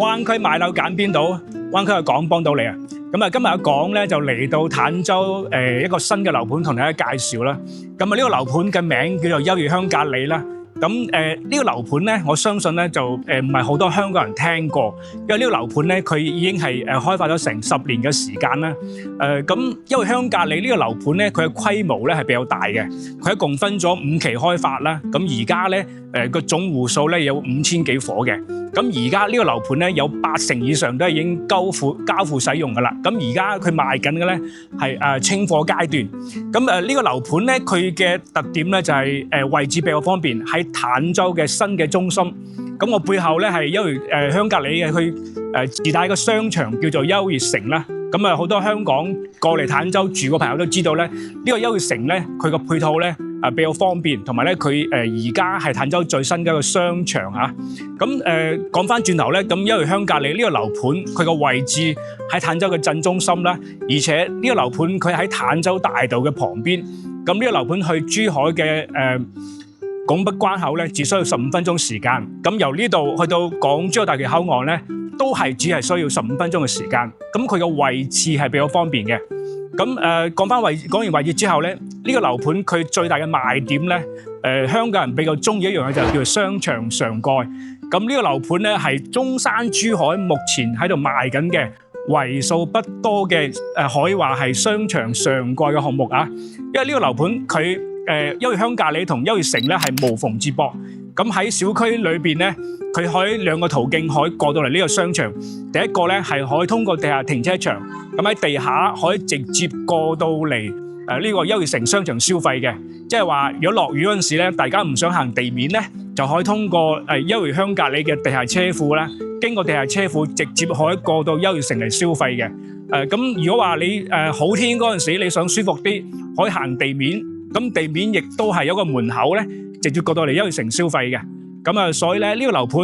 灣區買樓揀邊度？灣區嘅港幫到你啊！咁啊，今日阿港咧就嚟到坦洲一個新嘅樓盤同大家介紹啦。咁啊，呢個樓盤嘅名叫做優越香格里啦。咁呢個樓盤咧，我相信咧就唔係好多香港人聽過，因為呢個樓盤咧佢已經係開發咗成10年嘅時間啦。咁優越香格里呢個樓盤咧，佢嘅規模咧係比較大嘅，佢一共分咗5期開發啦。咁而家咧個總戶數咧有5000幾伙嘅。咁而家呢個樓盤咧有80%以上都係已經交付使用㗎啦。咁而家佢賣緊嘅咧係清貨階段。咁呢個樓盤咧佢嘅特點咧就係位置比較方便，喺坦洲嘅新嘅中心。咁我背後咧係優越香格里嘅，佢自帶個商場叫做優越城啦。咁啊好多香港過嚟坦洲住嘅朋友都知道咧，呢個優越城咧佢個配套咧比較方便，同埋咧佢而家係坦洲最新嘅一個商場嚇。咁講翻轉頭咧，咁優越香格里呢個樓盤佢個位置喺坦洲嘅正中心啦，而且呢個樓盤佢喺坦洲大道嘅旁邊。咁呢個樓盤去珠海嘅拱北關口咧，只需要15分鐘時間。咁由呢度去到港珠澳大橋口岸咧，都係只係需要15分鐘嘅時間。咁佢個位置係比較方便嘅。咁講完位置之後咧，呢個樓盤佢最大嘅賣點咧，香港人比較中意一樣嘢就叫做商場上蓋。咁呢個樓盤咧係中山珠海目前喺度賣緊嘅為數不多嘅可以話係商場上蓋嘅項目啊。因為呢個樓盤佢優越香格里同優越城咧係無縫接駁。咁喺小區裏邊咧，佢可以兩個途徑可以過到嚟呢個商場。第一個咧係可以通過地下停車場，咁喺地下可以直接過到嚟呢個優越城商場消費嘅。即係話，如果落雨嗰陣時咧，大家唔想行地面咧，就可以通過優越香格里嘅地下車庫啦，經過地下車庫直接可以過到優越城嚟消費嘅。咁如果話你好天嗰陣時，你想舒服啲，可以行地面，咁地面亦都係有個門口咧，直接過到嚟優越城消費嘅。咁啊，所以咧呢個樓盤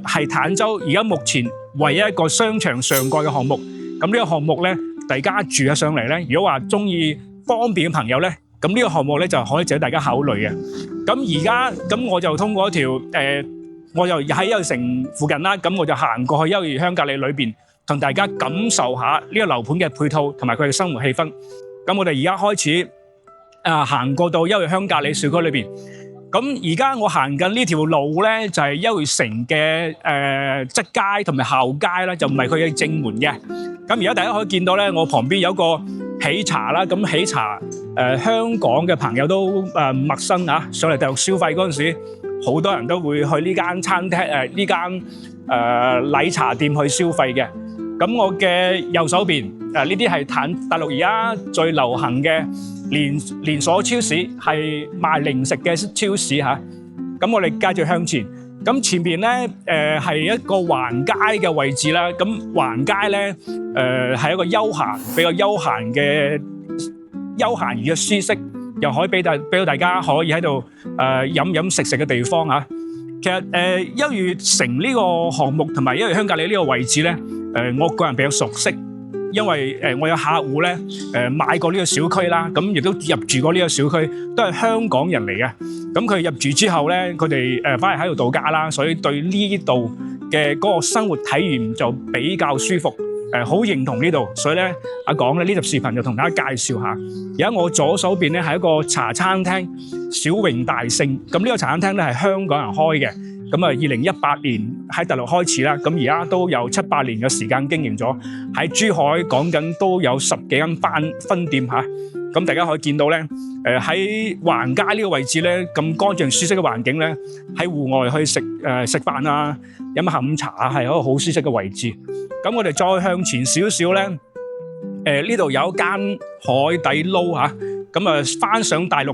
係坦洲而家目前唯一一個商場上蓋嘅項目。咁呢個項目咧，大家住咗上嚟咧，如果話中意方便嘅朋友咧，咁呢個項目咧就可以值得大家考慮嘅。咁而家咁我就通過一條我就喺優越城附近啦，咁我就行過去優越香格里裏邊，同大家感受下呢個樓盤嘅配套同埋佢嘅生活氣氛。咁我哋而家開始行過到優越香格里小區裏邊。咁而家我行緊呢條路咧，就係優越城嘅側街同埋後街啦，就唔係佢嘅正門嘅。咁而家大家可以見到咧，我旁邊有個喜茶啦。咁喜茶香港嘅朋友都陌生啊，上嚟大陸消費嗰陣時，好多人都會去呢間餐廳呢間奶茶店去消費嘅。咁我嘅右手邊呢啲係大陸而家最流行嘅連鎖超市，係賣零食嘅超市嚇。咁我哋繼續向前，咁前邊咧係一個橫街嘅位置啦。咁橫街咧係一個比較休閒而嘅舒適，又可以俾到大家可以喺度飲食嘅地方嚇。其實優越城呢個項目同埋優越香格里呢個位置咧，我個人比較熟悉。因為我有客戶咧買過呢個小區啦，咁亦都入住過呢個小區，都係香港人嚟嘅。咁佢入住之後咧，佢哋翻嚟喺度度假啦，所以對呢度嘅嗰個生活體驗就比較舒服，好認同呢度。所以咧，阿港咧呢集視頻就同大家介紹下。而家我左手邊咧係一個茶餐廳小榮大勝。咁呢個茶餐廳咧係香港人開嘅。咁2018年喺大陸開始啦，咁而家都有7-8年嘅時間經營咗，喺珠海講緊都有10幾間分店嚇。咁大家可以見到咧，喺橫街呢個位置咧，咁乾淨舒適嘅環境咧，喺戶外去食飯啊、飲下午茶啊，係一個好舒適嘅位置。咁我哋再向前少少咧，呢度有一間海底撈嚇，咁翻上大陸。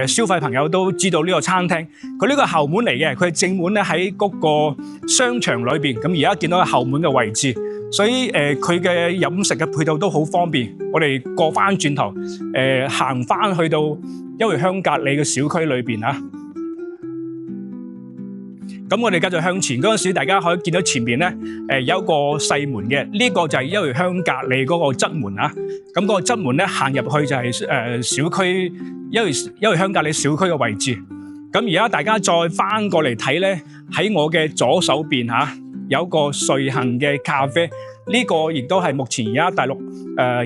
消費朋友都知道呢個餐廳，佢呢個後門嚟嘅，佢係正門咧喺嗰個商場裏邊。咁而家見到後門嘅位置，所以佢嘅飲食嘅配套都好方便。我哋過翻轉頭，行翻去到優越香格里嘅小區裏邊啊。咁我哋繼續向前嗰陣時，大家可以見到前面咧有一個細門嘅，呢個就係優越香格里嗰個側門啊。咁嗰個側門咧行入去就係小區優越香格里小區嘅位置。咁而家大家再翻過嚟睇咧，喺我嘅左手邊嚇，有個瑞幸嘅咖啡，呢個亦都係目前而家大陸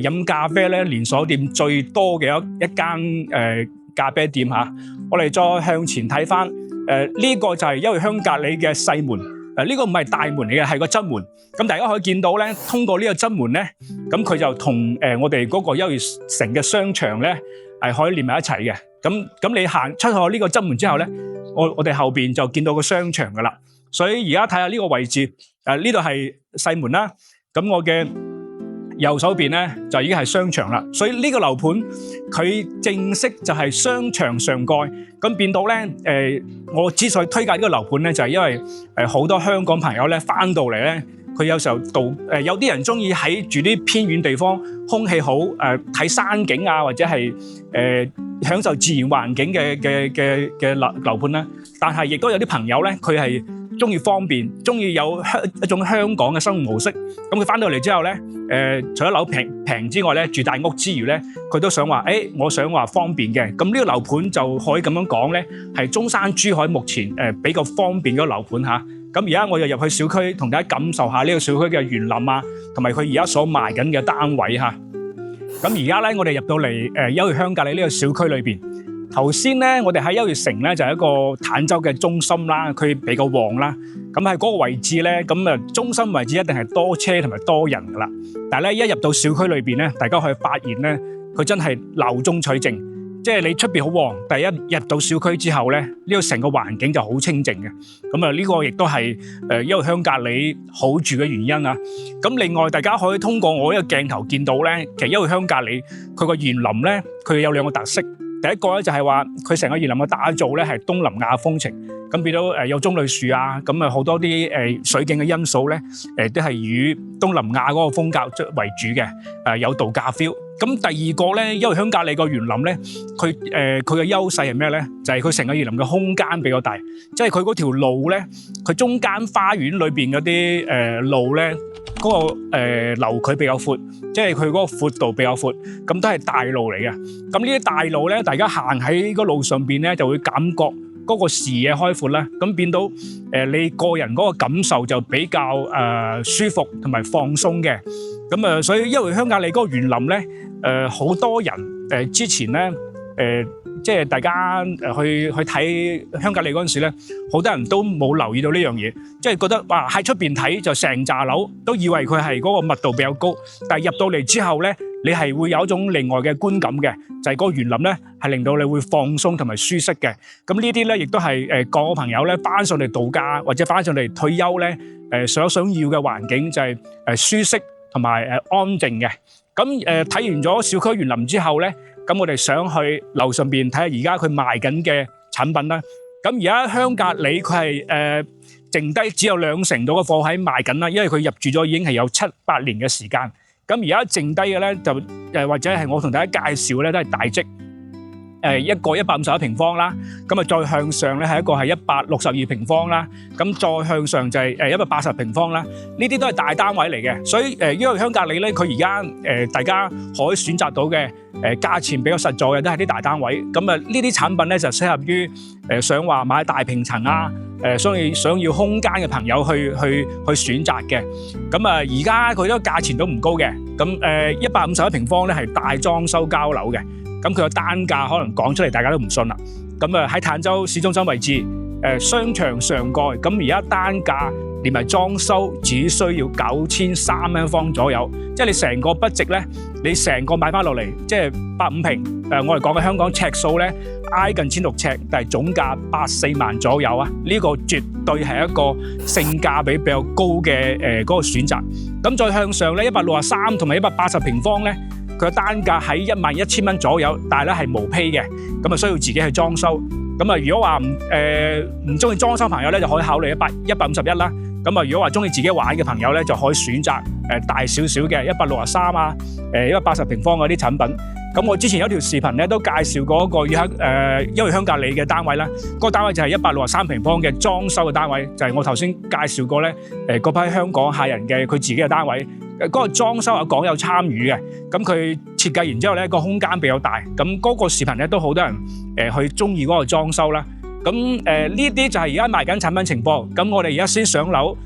飲咖啡咧連鎖店最多嘅一間咖啡店嚇。我哋再向前睇翻，呢個就係優惠鄉隔里嘅細門，呢個唔係大門嚟嘅，係個側門。咁大家可以見到咧，通過呢個側門咧，咁佢就同我哋嗰個優惠城嘅商場咧係可以連埋一齊嘅。咁你行出去呢個側門之後咧，我哋後邊就見到個商場噶啦。所以而家睇下呢個位置，呢度係細門啦。咁我嘅右手邊咧就已經係商場啦。所以呢個樓盤佢正式就係商場上蓋。咁變到咧，我之所以推介呢個樓盤咧，就係因為好多香港朋友咧翻到嚟咧，佢有時候有啲人中意喺住啲偏遠地方，空氣好，睇山景啊，或者係享受自然環境嘅樓盤啦。但係亦都有啲朋友咧，佢係中意方便，中意有一種香港嘅生活模式。咁佢翻到嚟之後咧，除咗樓平之外咧，住大屋之餘咧，佢都想話，我想話方便嘅。咁呢個樓盤就可以咁樣講咧，係中山珠海目前比較方便嘅樓盤嚇。咁而家我就入去小區，同大家感受下呢個小區嘅園林啊，同埋佢而家所賣緊嘅單位嚇。咁而家咧，我哋入到嚟優惠鄉隔里呢個小區裏邊。頭先咧，我哋喺優惠城咧就係一個坦洲嘅中心啦，佢比較旺啦。咁喺嗰個位置咧，咁中心位置一定係多車同埋多人噶啦。但係咧，一入到小區裏邊咧，大家可以發現咧，佢真係鬧中取靜。即係你出邊好旺，但係一入到小區之後咧，呢個成個環境就好清靜嘅。咁呢個亦都係優惠鄉隔里好住嘅原因啊。咁另外，大家可以通過我呢個鏡頭見到咧，其實優惠鄉隔里佢個園林咧，佢有兩個特色。第一個咧就係話佢成個園林嘅打造咧係東南亞風情，咁變到有棕櫚樹啊，咁好多啲水景嘅因素咧，都係以東南亞嗰個風格為主嘅，有度假 feel。咁第二個咧，優惠鄉隔里個園林咧，佢嘅優勢係咩咧？就係佢成個園林嘅空間比較大，即係佢嗰條路咧，佢中間花園裏邊嗰啲路咧，嗰個樓距比較闊，即係佢嗰個闊度比較闊，咁都係大路嚟嘅。咁呢啲大路咧，大家行喺個路上邊咧，就會感覺嗰個視野開闊啦，咁變到你個人嗰個感受就比較舒服同埋放鬆嘅。咁所以優惠鄉隔里嗰個園林咧，好多人之前咧即係大家去睇鄉隔里嗰陣時咧，好多人都冇留意到呢樣嘢，即係覺得哇喺出邊睇就成紮樓，都以為佢係嗰個密度比較高，但係入到嚟之後咧，你係會有一種另外嘅觀感嘅，就係嗰個園林咧係令到你會放鬆同埋舒適嘅。咁呢啲咧亦都係各個朋友咧翻上嚟度假或者翻上嚟退休咧想要嘅環境就係舒適同埋安靜嘅。咁睇完咗小區園林之後咧，咁我哋想去樓上邊睇下而家佢賣緊嘅產品啦。咁而家鄉隔里佢係剩低只有2成到嘅貨喺賣緊啦，因為佢入住咗已經係有7-8年嘅時間。咁而家剩低嘅咧就或者係我同大家介紹咧都係大積，一個151平方啦，咁再向上咧係一個係162平方啦，咁再向上就係180平方啦，呢啲都係大單位嚟嘅。所以優惠鄉隔里咧，佢而家大家可以選擇到嘅價錢比較實在嘅都係啲大單位。咁呢啲產品咧就適合於想話買大平層啊，想要空間嘅朋友去選擇嘅。咁而家佢嗰個價錢都唔高嘅。咁151平方咧係大裝修交樓嘅。咁佢個單價可能講出嚟大家都唔信啦。咁喺坦洲市中心位置，商場上蓋，咁而家單價連埋裝修只需要9300蚊方左右，即係你成個budget咧，你成個買翻落嚟，即係85平，我哋講嘅香港尺數咧挨近1600尺，但係總價8-4萬左右啊！呢個絕對係一個性價比比較高嘅嗰個選擇。咁再向上咧，163同埋180平方咧。佢嘅單價喺11000蚊左右，但係咧係無坯嘅，咁需要自己去裝修。咁如果話唔中意裝修朋友咧，就可以考慮151啦。咁如果話中意自己玩嘅朋友咧，就可以選擇大少少嘅163啊，180平方嗰啲產品。咁我之前有條視頻咧都介紹過一個優惠鄉隔里嘅單位啦，嗰個單位就係163平方嘅裝修嘅單位，就係我頭先介紹過咧嗰批香港客人嘅佢自己嘅單位。嗰個裝修有講有參與嘅，咁佢設計完之後咧個空間比較大，咁嗰個視頻咧都好多人去中意嗰個裝修啦。咁呢啲就係而家賣緊產品情況。咁我哋而家先上樓，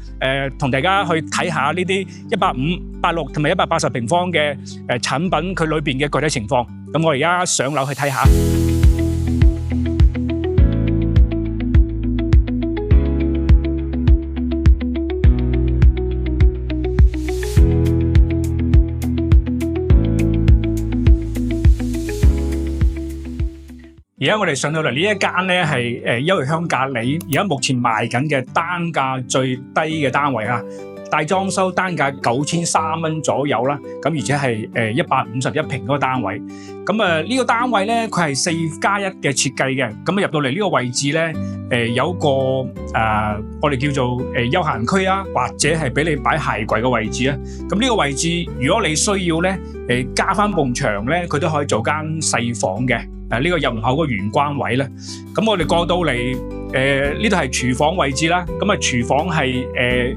同大家去睇下呢啲150、86同埋180平方嘅產品佢裏邊嘅具體情況。咁我哋而家上樓去睇下。而家我哋上到嚟呢一間咧係優惠鄉價里，而家目前賣緊嘅單價最低嘅單位啊，大裝修單價9300蚊左右啦，咁而且係151平嗰個單位。咁呢個單位咧，佢係4+1嘅設計嘅。咁入到嚟呢個位置咧，有個我哋叫做休閒區啊，或者係俾你擺鞋櫃嘅位置啊。咁呢個位置如果你需要咧，加翻埲牆咧，佢都可以做間細房嘅。呢個入口個玄關位咧，咁我哋過到嚟呢度係廚房位置啦。咁廚房係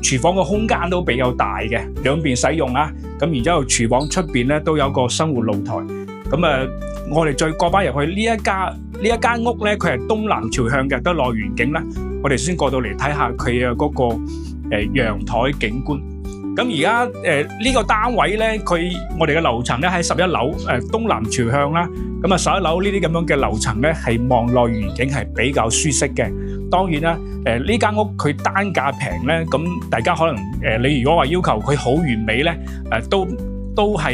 廚房個空間都比較大嘅，兩邊使用啦。咁然之後廚房出邊咧都有個生活露台。咁我哋再過翻入去呢一間屋咧，佢係東南朝向嘅，都內園景啦。我哋先過到嚟睇下佢嘅嗰個陽台景觀。咁而家呢個單位咧，我哋嘅樓層咧喺11樓，東南朝向啦。咁11樓呢啲咁樣嘅樓層咧，係望內園景係比較舒適嘅。當然啦，呢間屋佢單價平咧，咁大家可能你如果話要求佢好完美咧，都係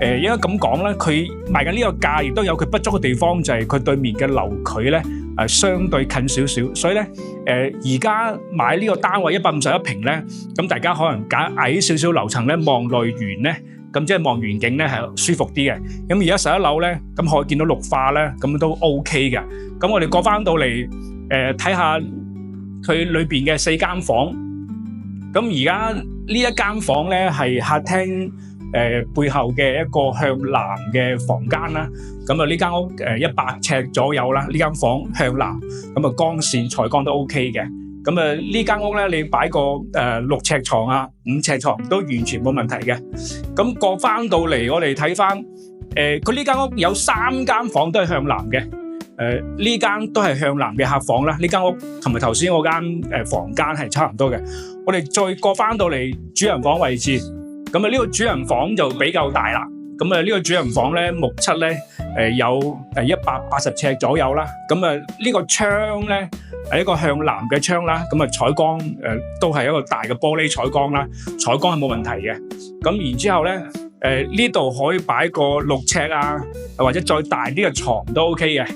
應該咁講啦。佢賣緊呢個價，亦都有佢不足嘅地方，就係佢對面嘅樓距咧相對近少少，所以咧而家買呢個單位151平咧，咁大家可能揀矮少少樓層咧，望內園咧，咁即係望遠景咧係舒服啲嘅。咁而家11樓咧，咁可以見到綠化咧，咁都 OK 嘅。咁我哋過翻到嚟睇下佢裏邊嘅4間房。咁而家呢一間房咧係客廳背後嘅一個向南嘅房間啦。咁呢間屋100尺左右啦，呢間房向南，咁光線採光都 OK 嘅。咁呢間屋咧，你擺個6尺床啊、5尺床都完全冇問題嘅。咁過翻到嚟，我哋睇翻佢呢間屋有3間房都係向南嘅。呢間都係向南嘅客房啦。呢間屋同埋頭先嗰間房間係差唔多嘅。我哋再過翻到嚟主人房位置，咁呢個主人房就比較大啦。咁呢個主人房咧，目測咧有180尺左右啦。咁呢個窗咧係一個向南嘅窗啦。咁採光都係一個大嘅玻璃採光啦，採光係冇問題嘅。咁然之後咧呢度可以擺個6尺啊，或者再大啲嘅床都 OK 嘅。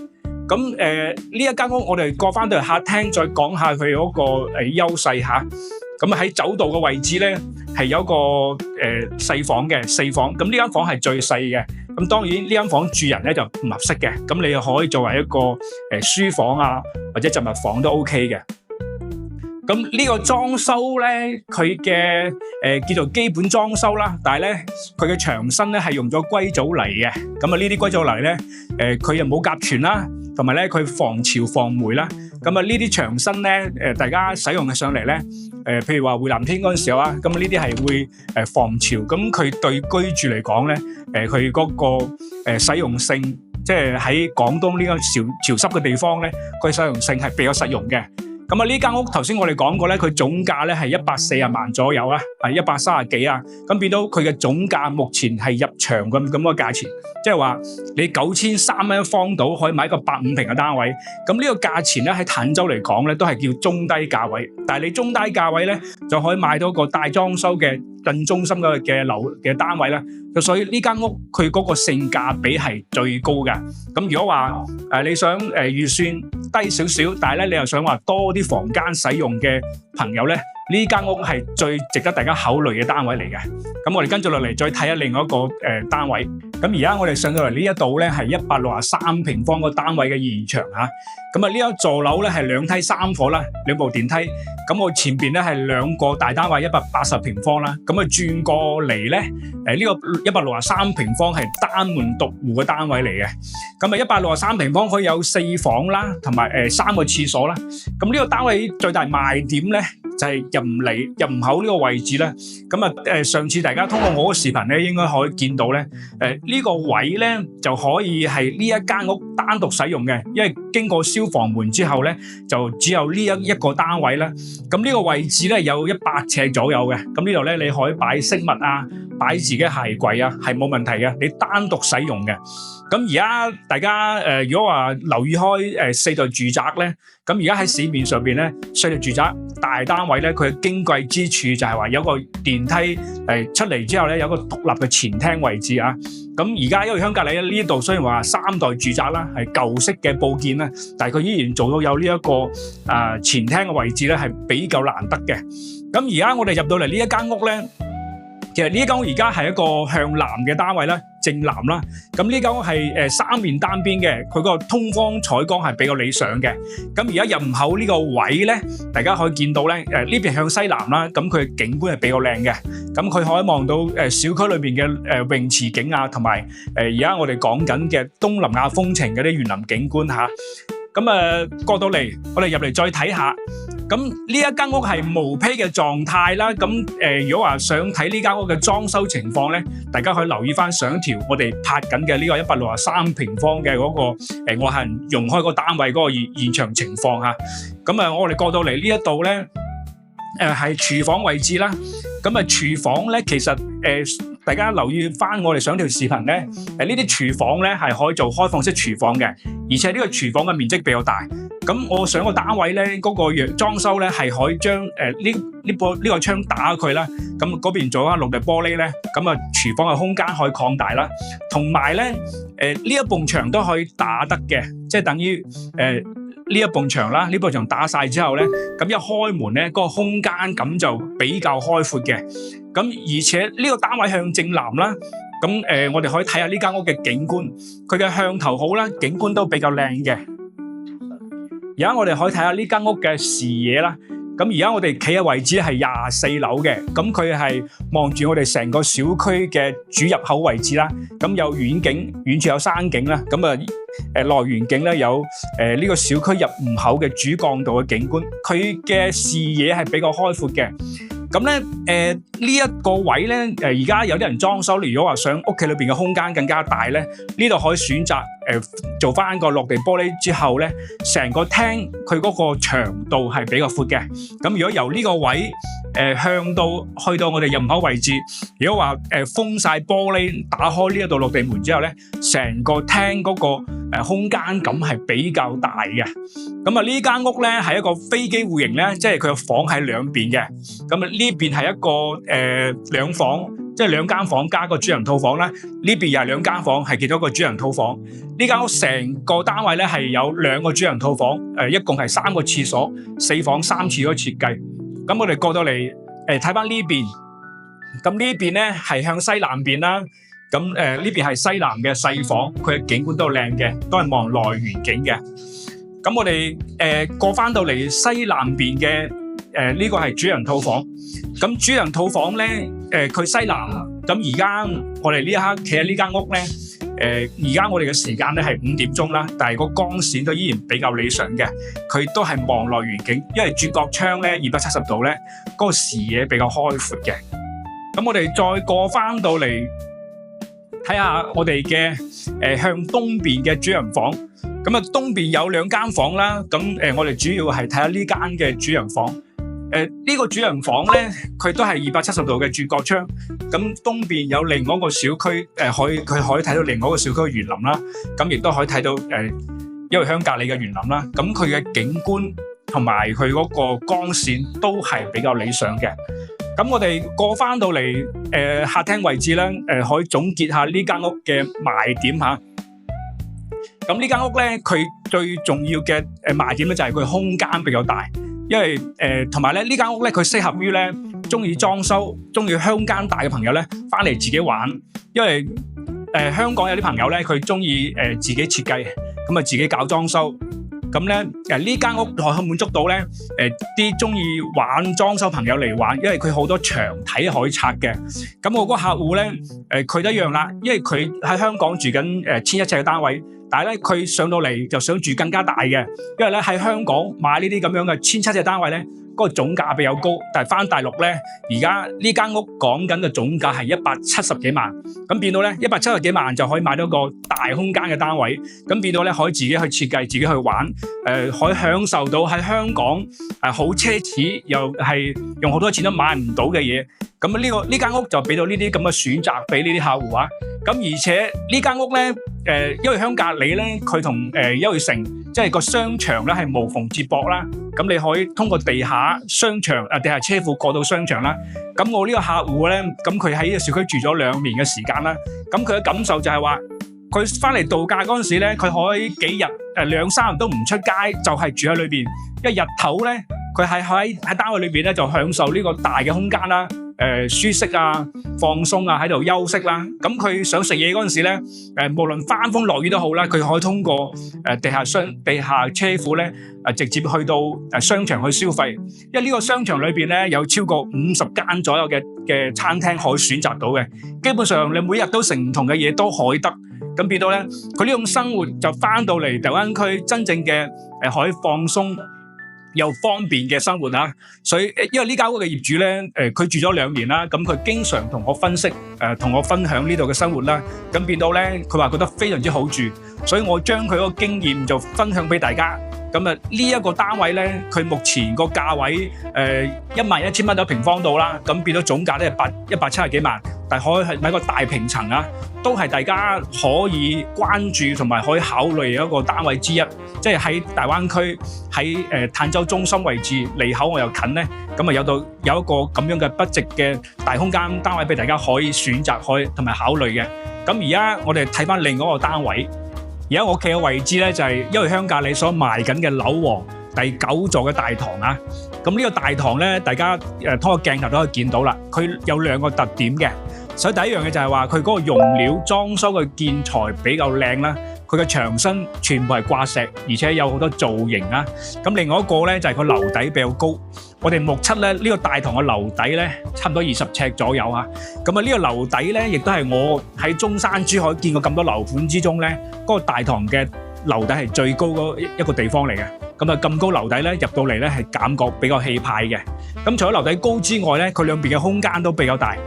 咁呢一間屋我哋過翻到客廳，再講下佢嗰個優勢嚇。咁喺走道嘅位置咧，係有個細房嘅4房。咁呢間房係最細嘅。咁當然呢間房住人咧就唔合適嘅。咁你又可以作為一個書房啊，或者雜物房都 OK 嘅。咁呢個裝修咧，佢嘅叫做基本裝修啦，但係咧佢嘅牆身咧係用咗硅藻泥嘅。咁呢啲硅藻泥咧，佢又冇甲醛啦，同埋咧佢防潮防霉啦。咁呢啲牆身咧，大家使用嘅上嚟咧，譬如話回南天嗰陣時候啊，咁呢啲係會防潮。咁佢對居住嚟講咧，佢嗰個使用性，即係喺廣東呢個潮濕嘅地方咧，佢使用性係比較實用嘅。咁呢間屋頭先我哋講過咧，佢總價咧係140萬左右啦，係130幾啊。咁變到佢嘅總價目前係入場咁個價錢，即係話你9300蚊一方度可以買一個150平嘅單位。咁呢個價錢咧喺坦洲嚟講咧都係叫中低價位，但係你中低價位咧就可以買到個大裝修嘅更中心嘅樓嘅單位啦。所以呢間屋佢嗰個性價比係最高嘅。咁如果話你想預算低少少，但係咧你又想話多啲房間使用嘅朋友咧，呢間屋係最值得大家考慮嘅單位嚟嘅。咁我哋跟住落嚟再睇下另外一個單位。咁而家我哋上到嚟呢一度咧係163平方個單位嘅現場嚇。咁呢一座樓咧係2梯3伙啦，2部電梯。咁我前邊咧係2個大單位180平方啦。咁轉過嚟咧呢個163平方係單門獨戶嘅單位嚟嘅。咁163平方可以有4房啦，同埋3個廁所啦。咁呢個單位最大賣點咧就係入入唔口呢個位置咧，咁啊上次大家通過我個視頻咧，應該可以見到咧，呢個位咧就可以係呢一間屋單獨使用嘅，因為經過消防門之後咧，就只有呢一個單位啦。咁呢個位置咧有100尺左右嘅，咁呢度咧你可以擺飾物啊，擺自己鞋櫃啊，係冇問題嘅，你單獨使用嘅。咁而家大家如果話留意開四代住宅咧，咁而家喺市面上邊咧，四代住宅大單位咧，佢嘅矜貴之處就係話有個電梯出嚟之後咧，有個獨立嘅前廳位置啊。咁而家優裕鄉隔籬呢度雖然話3代住宅啦，係舊式嘅佈建啦，但係佢依然做到有呢一個前廳嘅位置咧，係比較難得嘅。咁而家我哋入到嚟呢一間屋咧，其實呢間屋而家係一個向南嘅單位啦，正南啦。咁呢間屋係3面單邊嘅，佢個通風採光係比較理想嘅。咁而家入口呢個位咧，大家可以見到咧，呢邊向西南啦，咁佢景觀係比較靚嘅。咁佢可以望到小區裏邊嘅泳池景啊，同埋而家我哋講緊嘅東南亞風情嗰啲園林景觀嚇。咁過到嚟，我哋入嚟再睇下。咁呢一間屋係毛坯嘅狀態啦。咁如果話想睇呢間屋嘅裝修情況咧，大家可以留意翻上條我哋拍緊嘅呢個163平方嘅嗰個我係用開個單位嗰個現場情況嚇。咁我哋過到嚟呢一度咧，係廚房位置啦。咁廚房咧其實大家留意翻我哋上條視頻咧，呢啲廚房咧係可以做開放式廚房嘅，而且呢個廚房嘅面積比較大。咁我上個單位咧，嗰個裝修咧係可以將呢個窗打佢啦，咁嗰邊做翻落地玻璃咧，咁廚房嘅空間可以擴大啦，同埋咧呢一埲牆都可以打得嘅，即係等於呢一埲牆啦，呢埲牆打晒之後咧，咁一開門咧，嗰個空間感就比較開闊嘅。咁而且呢個單位向正南啦，咁我哋可以睇下呢間屋嘅景觀，佢嘅向頭好啦，景觀都比較靚嘅。而家我哋可以睇下呢間屋嘅視野啦。咁而家我哋企嘅位置係24樓嘅，咁佢係望住我哋成個小區嘅主入口位置啦。咁有遠景，遠處有山景啦。咁內遠景咧有呢個小區入唔口嘅主幹道嘅景觀，佢嘅視野係比較開闊嘅。咁咧呢一個位咧而家有啲人裝修，如果話想屋企裏邊嘅空間更加大咧，呢度可以選擇做翻個落地玻璃之後咧，成個廳佢嗰個長度係比較闊嘅。咁如果由呢個位向到去到我哋入口位置，如果話封晒玻璃，打開呢一度落地門之後咧，成個廳嗰個空間感係比較大嘅。咁呢間屋咧係一個飛機戶型咧，即係佢個房喺兩邊嘅。咁呢邊係一個兩房，即係2間房加個主人套房啦。呢邊又係2間房，係其中一個主人套房。呢間屋成個單位咧係有2個主人套房，一共係3個廁所，4房3廁嗰設計。咁我哋過到嚟睇翻呢邊，咁呢邊咧係向西南邊啦。咁呢邊係西南嘅細房，佢嘅景觀都靚嘅，都係望內園景嘅。咁我哋過翻到嚟西南邊嘅呢個係主人套房。咁主人套房咧佢西南。咁而家我哋呢一刻企喺呢間屋咧，而家我哋嘅時間咧係5點鐘啦，但係個光線都依然比較理想嘅，佢都係望內園景，因為主角窗咧270度咧，嗰個視野比較開闊嘅。咁我哋再過翻到嚟睇下我哋嘅向東邊嘅主人房。咁東邊有2間房啦，咁我哋主要係睇下呢間嘅主人房。呢個主人房咧，佢都係270度嘅主角窗。咁東邊有另外一個小區，佢可以睇到另外一個小區嘅園林啦。咁亦都可以睇到優裕鄉隔籬嘅園林啦。咁佢嘅景觀同埋佢嗰個光線都係比較理想嘅。咁我哋過翻到嚟客廳位置咧，可以總結下呢間屋嘅賣點嚇。咁呢間屋咧，佢最重要嘅賣點咧就係佢空間比較大。因為同埋咧呢間屋咧，佢適合於咧中意裝修、中意空間大嘅朋友咧，翻嚟自己玩。因為香港有啲朋友咧，佢中意自己設計，咁啊自己搞裝修。咁咧呢間屋可以滿足到咧啲中意玩裝修朋友嚟玩，因為佢好多牆體可以拆嘅。咁我嗰個客戶咧佢都一樣啦，因為佢喺香港住緊1100尺嘅單位。但係咧，佢上到嚟就想住更加大嘅，因為咧喺香港買呢啲咁樣嘅1700尺單位咧，嗰個總價比較高，但係翻大陸咧，而家呢間屋講緊嘅總價係170幾萬，咁變到咧170幾萬就可以買到個大空間嘅單位，咁變到咧可以自己去設計、自己去玩，可以享受到喺香港好奢侈又係用好多錢都買唔到嘅嘢。咁呢間屋就俾到呢啲咁嘅選擇俾呢啲客戶啊。咁而且呢間屋咧，優惠鄉隔離咧，佢同優惠城即係個商場咧係無縫接駁啦。咁你可以通過地下商場地下車庫過到商場啦。咁我呢個客戶咧，咁佢喺呢個小區住咗2年嘅時間啦。咁佢嘅感受就係話，佢翻嚟度假嗰陣時咧，佢可以幾日2-3日都唔出街，就係住喺裏邊。因為日頭咧，佢係喺單位裏邊咧就享受呢個大嘅空間啦。舒適啊，放鬆啊，喺度休息啦。咁佢想食嘢嗰陣時咧，無論翻風落雨都好啦，佢可以通過地下車庫咧，直接去到商場去消費。因為呢個商場裏邊咧有超過50間左右嘅餐廳可以選擇到嘅，基本上你每日都食唔同嘅嘢都可以得。咁變到咧，佢呢種生活就翻到嚟大灣區真正嘅可以放鬆又方便嘅生活啊。所以因為呢間屋嘅業主咧，佢住咗2年啦，咁佢經常同我分析，同我分享呢度嘅生活啦，咁變到咧，佢話覺得非常之好住，所以我將佢嗰個經驗就分享俾大家。咁呢一個單位咧，佢目前個價位11000蚊一平方度啦，咁變咗總價咧170幾萬，但係可以係買個大平層啊，都係大家可以關注同埋可以考慮嘅一個單位之一。即係喺大灣區喺坦洲中心位置，離口我又近咧，咁啊有一個咁樣嘅不值嘅大空間單位俾大家可以選擇，可以同埋考慮嘅。咁而家我哋睇翻另外一個單位，而家我企嘅位置咧就係優惠鄉隔離所賣緊嘅樓王第9座嘅大堂啊。咁呢個大堂咧，大家通過鏡頭都可以見到啦。佢有2個特點嘅。所以第一樣嘢就係話佢嗰個用料裝修嘅建材比較靚啦。佢嘅牆身全部係掛石，而且有好多造型啊。咁另外一個咧就係個樓底比較高。我哋目測咧呢個大堂嘅樓底咧差唔多20尺左右啊。咁啊呢個樓底咧亦都係我喺中山、珠海見過咁多樓盤之中咧，嗰個大堂嘅樓底係最高嗰一個地方嚟嘅。咁啊咁高樓底咧入到嚟咧係感覺比較氣派嘅。咁除咗樓底高之外咧，佢兩邊嘅空間都比較大，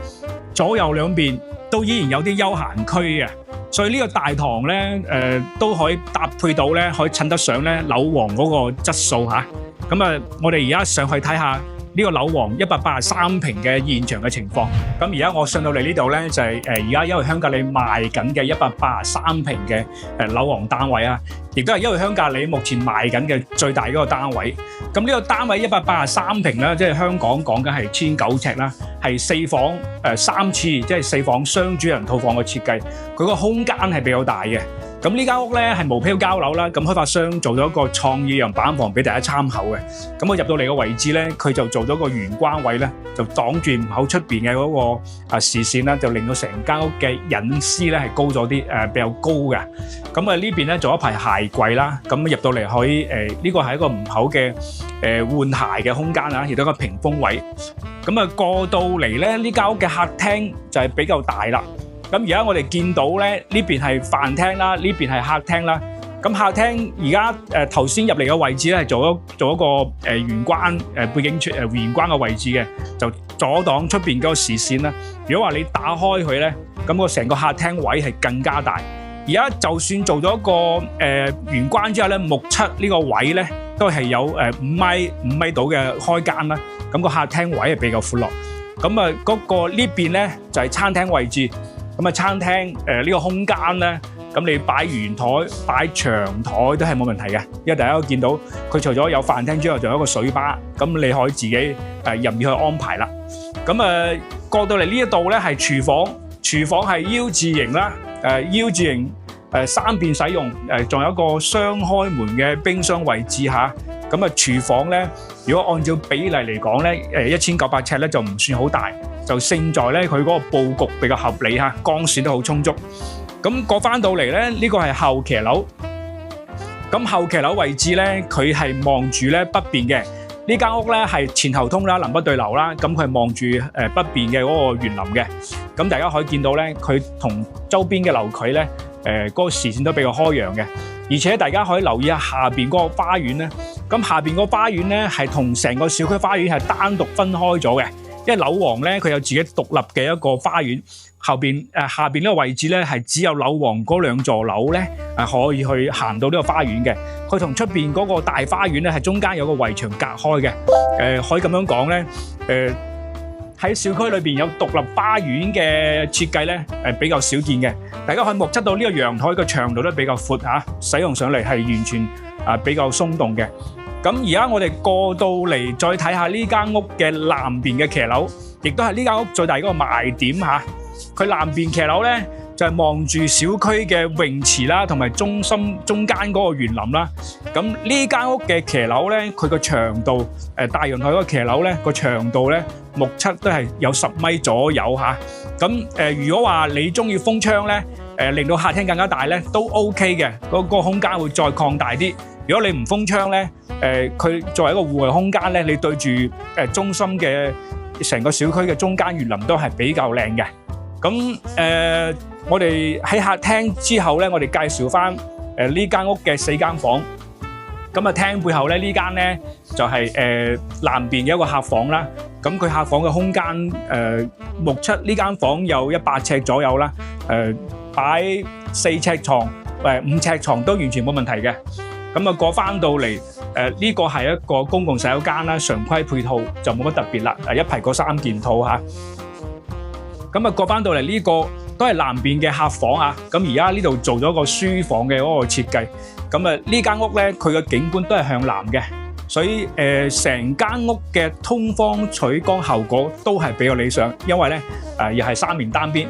左右兩邊都依然有啲休閒區嘅。所以呢個大堂咧，都可以搭配到咧，可以襯得上咧樓王嗰個質素嚇。咁啊，我哋而家上去睇下呢個樓王183平嘅現場嘅情況。咁而家我上到嚟呢度咧，就係而家優惠鄉隔離賣緊嘅183平嘅樓王單位啊，亦都係優惠鄉隔離目前賣緊嘅最大嗰個單位。咁呢個單位183平啦，即係香港講緊係1900尺啦，係4房3廁，即係4房雙主人套房嘅設計。佢個空間係比較大嘅。咁呢間屋咧係無標交樓啦，咁開發商做咗一個創意樣板房俾大家參考嘅。咁我入到嚟嘅位置咧，佢就做咗個玄關位咧，就擋住門口出邊嘅嗰個視線啦，就令到成間屋嘅隱私咧係高咗啲，比較高嘅。咁啊呢邊咧做一排鞋櫃啦，咁入到嚟可以呢個係一個門口嘅換鞋嘅空間啊，亦都係一個屏風位。咁啊過到嚟咧呢間屋嘅客廳就係比較大啦。咁而家我哋見到咧，呢邊係飯廳啦，呢邊係客廳啦。咁客廳而家頭先入嚟嘅位置咧，係做一個玄關背景玄關嘅位置嘅，就阻擋出邊嗰個視線啦。如果話你打開佢咧，咁個成個客廳位係更加大。而家就算做咗一個玄關之後咧，目測呢個位咧都係有5米度嘅開間啦。咁個客廳位係比較闊落。咁啊嗰個呢邊咧就係餐廳位置。咁啊，餐廳呢個空間咧，咁你擺圓台、擺長台都係冇問題嘅，因為大家都見到佢除咗有飯廳之外，仲有一個水吧，咁你可以自己任意去安排啦。咁過到嚟呢一度咧係廚房，廚房係 U 字型啦，U 字型3邊使用，仲有一個雙開門嘅冰箱位置嚇。咁啊，廚房咧，如果按照比例嚟講咧，1900尺咧就唔算好大。就勝在咧，佢嗰個佈局比較合理嚇，光線都好充足。咁過翻到嚟咧，呢個係後騎樓。咁後騎樓位置咧，佢係望住咧北邊嘅。呢間屋咧係前後通啦，南北對流啦。咁佢係望住北邊嘅嗰個園林嘅。咁大家可以見到咧，佢同周邊嘅樓距咧，嗰個視線都比較開揚嘅。而且大家可以留意下邊嗰個花園咧，咁下邊個花園咧係同成個小區花園係單獨分開咗嘅，因為樓王咧佢有自己獨立嘅一個花園，下邊呢個位置咧係只有樓王嗰兩座樓咧可以去行到呢個花園嘅。佢同出邊嗰個大花園咧係中間有個圍牆隔開嘅。可以咁樣講咧，喺小區裏邊有獨立花園嘅設計咧，比較少見嘅。大家可以目測到呢個陽台嘅長度都比較闊嚇，使用上嚟係完全比較鬆動嘅。咁而家我哋過到嚟再睇下呢間屋嘅南邊嘅騎樓，亦都係呢間屋最大嗰個賣點嚇。佢南邊騎樓咧就係望住小區嘅泳池啦，同埋中間嗰個園林啦。咁呢間屋嘅騎樓咧，佢個長度大陽台嗰個騎樓咧個長度咧，目測都係有10米左右嚇。咁如果話你中意封窗咧，令到客廳更加大咧，都 OK 嘅。嗰個空間會再擴大啲。如果你唔封窗咧，佢作為一個戶外空間咧，你對住中心嘅成個小區嘅中間園林都係比較靚嘅。咁我哋喺客廳之後咧，我哋介紹翻呢間屋嘅4間房。咁廳背後咧呢間咧就係南邊嘅一個客房啦。咁佢客房嘅空間目測呢間房有100尺左右啦。擺4尺床、5尺床都完全冇問題嘅。咁過翻到嚟呢個係一個公共洗手間啦，常規配套就冇乜特別啦。一排嗰3件套嚇。咁過翻到嚟呢個都係南邊嘅客房啊。咁而家呢度做咗個書房嘅嗰個設計。咁呢間屋咧，佢嘅景觀都係向南嘅，所以成間屋嘅通風採光效果都係比較理想，因為咧又係3面單邊。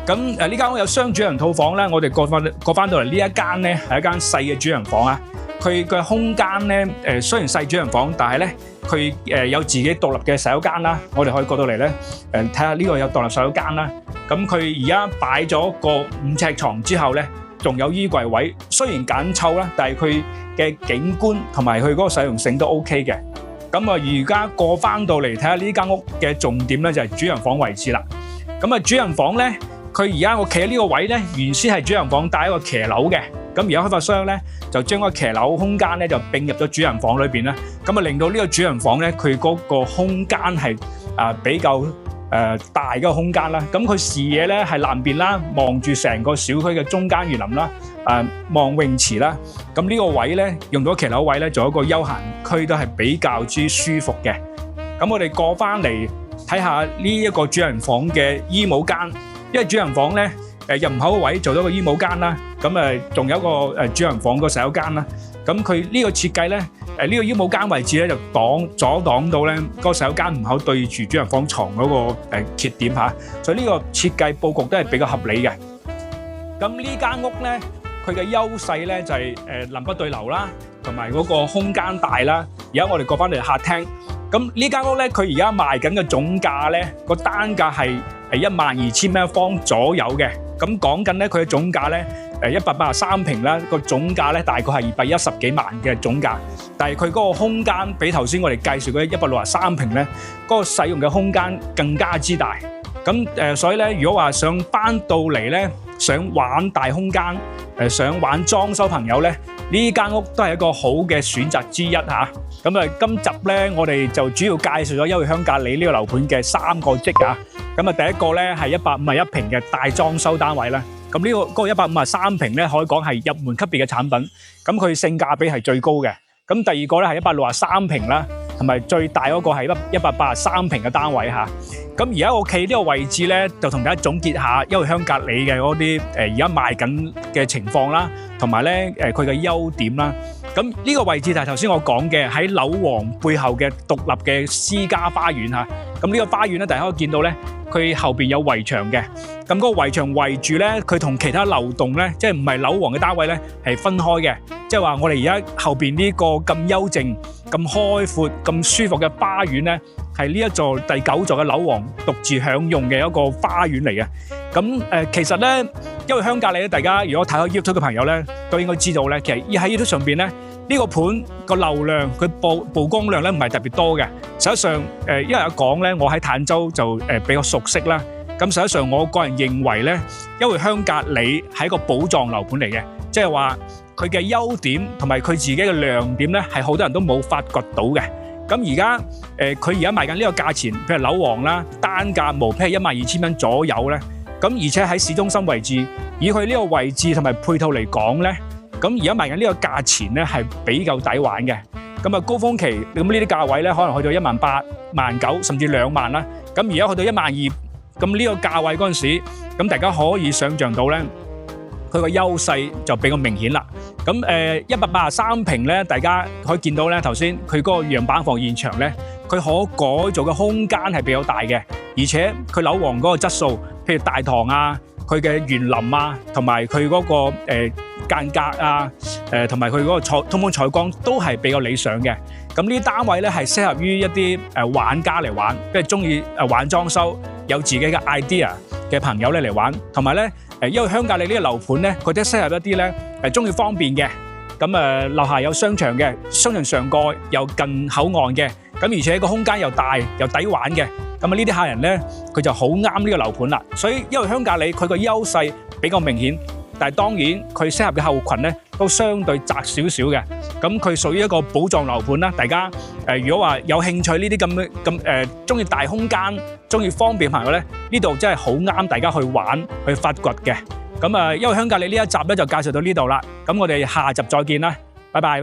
咁呢間屋有雙主人套房咧，我哋過翻到嚟呢一間咧係一間細嘅主人房啊。佢嘅空間咧雖然細主人房，但係咧佢有自己獨立嘅洗手間啦。我哋可以過到嚟咧睇下呢個有獨立洗手間啦。咁佢而家擺咗個5尺床之後咧，仲有衣櫃位，雖然緊湊啦，但係佢嘅景觀同埋佢嗰個實用性都 OK 嘅。咁而家過翻到嚟睇下呢間屋嘅重點咧，就係主人房位置啦。咁主人房咧，佢而家我企喺呢個位咧，原先係主人房帶一個騎樓嘅。咁而家開發商咧就將個騎樓空間咧就並入咗主人房裏邊啦。咁令到呢個主人房咧，佢嗰個空間係比較大嘅空間啦。咁佢視野咧係南邊啦，望住成個小區嘅中間園林啦，望泳池啦。咁呢個位咧用咗騎樓位咧做一個休閒區，都係比較之舒服嘅。咁我哋過翻嚟睇下呢一個主人房嘅衣帽間，因為主人房咧入口位做咗個衣帽間啦。咁仲有一個主人房個洗手間啦。咁佢呢個設計咧，呢個衣帽間位置咧就阻擋到咧個洗手間門口對住主人房床嗰個缺點嚇，所以呢個設計佈局都係比較合理嘅。咁呢間屋咧，佢嘅優勢咧就係南北對流啦，同埋嗰個空間大啦。而家我哋過翻嚟客廳，咁呢間屋咧，佢而家賣緊嘅總價咧，個單價係12000蚊一方左右嘅。咁講緊咧，佢嘅總價咧，183平啦，個總價咧大概係210幾萬嘅總價，但係佢嗰個空間比頭先我哋介紹嗰163平咧，嗰個使用嘅空間更加之大。咁所以咧，如果話想搬到嚟咧，想玩大空間，想玩裝修朋友咧，呢間屋都係一個好嘅選擇之一嚇。咁今集咧，我哋就主要介紹咗優悅香格里呢個樓盤嘅3個職啊。咁第一個咧係151平嘅大裝修單位啦。咁呢個153平咧，可以講係入門級別嘅產品。咁佢性價比係最高嘅。咁第二個咧係163平啦，同埋最大嗰個係183平嘅單位嚇。咁而家我企呢個位置咧，就同大家總結下優悅香格里嘅嗰啲而家賣緊嘅情況啦，同埋咧佢嘅優點啦。咁呢個位置就係頭先我講嘅喺樓王背後嘅獨立嘅私家花園嚇。咁呢個花園咧，大家可以見到咧，佢後邊有圍牆嘅。咁嗰個圍牆圍住咧，佢同其他樓棟咧，即係唔係樓王嘅單位咧，係分開嘅。即係話我哋而家後邊呢個咁幽靜、咁開闊、咁舒服嘅花園咧，係呢一座第9座嘅樓王獨自享用嘅一個花園嚟嘅。咁其實咧，優悅香格里咧，大家如果睇開 YouTube 嘅朋友咧，都應該知道咧，其實喺 YouTube 上邊咧，呢個盤個流量佢曝光量咧唔係特別多嘅。實際上因為有講咧，我喺坦洲就比較熟悉啦。咁實際上我個人認為咧，優悅香格里係一個寶藏樓盤嚟嘅，即係話佢嘅優點同埋佢自己嘅亮點咧，係好多人都冇發掘到嘅。咁而家佢而家賣緊呢個價錢，譬如樓王啦，單價無非係12,000蚊左右咧。咁而且喺市中心位置，以佢呢個位置同埋配套嚟講咧，咁而家賣緊呢個價錢咧係比較抵玩嘅。咁啊高峰期咁呢啲價位咧，可能去到18,000、19,000甚至2萬啦。咁而家去到12,000，咁呢個價位嗰陣時，咁大家可以想像到咧，佢個優勢就比較明顯啦。咁183平咧，大家可以見到咧，頭先佢嗰個樣板房現場咧，佢可改造嘅空間係比較大嘅，而且佢樓王嗰個質素，譬如大堂啊、佢嘅園林啊，同埋佢嗰個間隔啊，同埋佢嗰個通風採光都係比較理想嘅。咁呢啲單位咧係適合於一啲玩家嚟玩，即係中意玩裝修、有自己嘅 idea 嘅朋友咧嚟玩，同埋咧因為香格里呢個樓盤咧，佢都適合一啲咧中意方便嘅。咁樓下有商場嘅，商場上蓋又近口岸嘅，咁而且個空間又大又抵玩嘅。咁呢啲客人咧，佢就好啱呢個樓盤啦。所以因為香格里佢個優勢比較明顯，但係當然佢適合嘅客戶群咧都相對窄少少嘅。咁佢屬於一個寶藏樓盤啦。大家如果話有興趣呢啲咁中意大空間、中意方便朋友咧，呢度真係好啱大家去玩去發掘嘅。咁因為香格里呢一集咧就介紹到呢度啦。咁我哋下集再見啦，拜拜。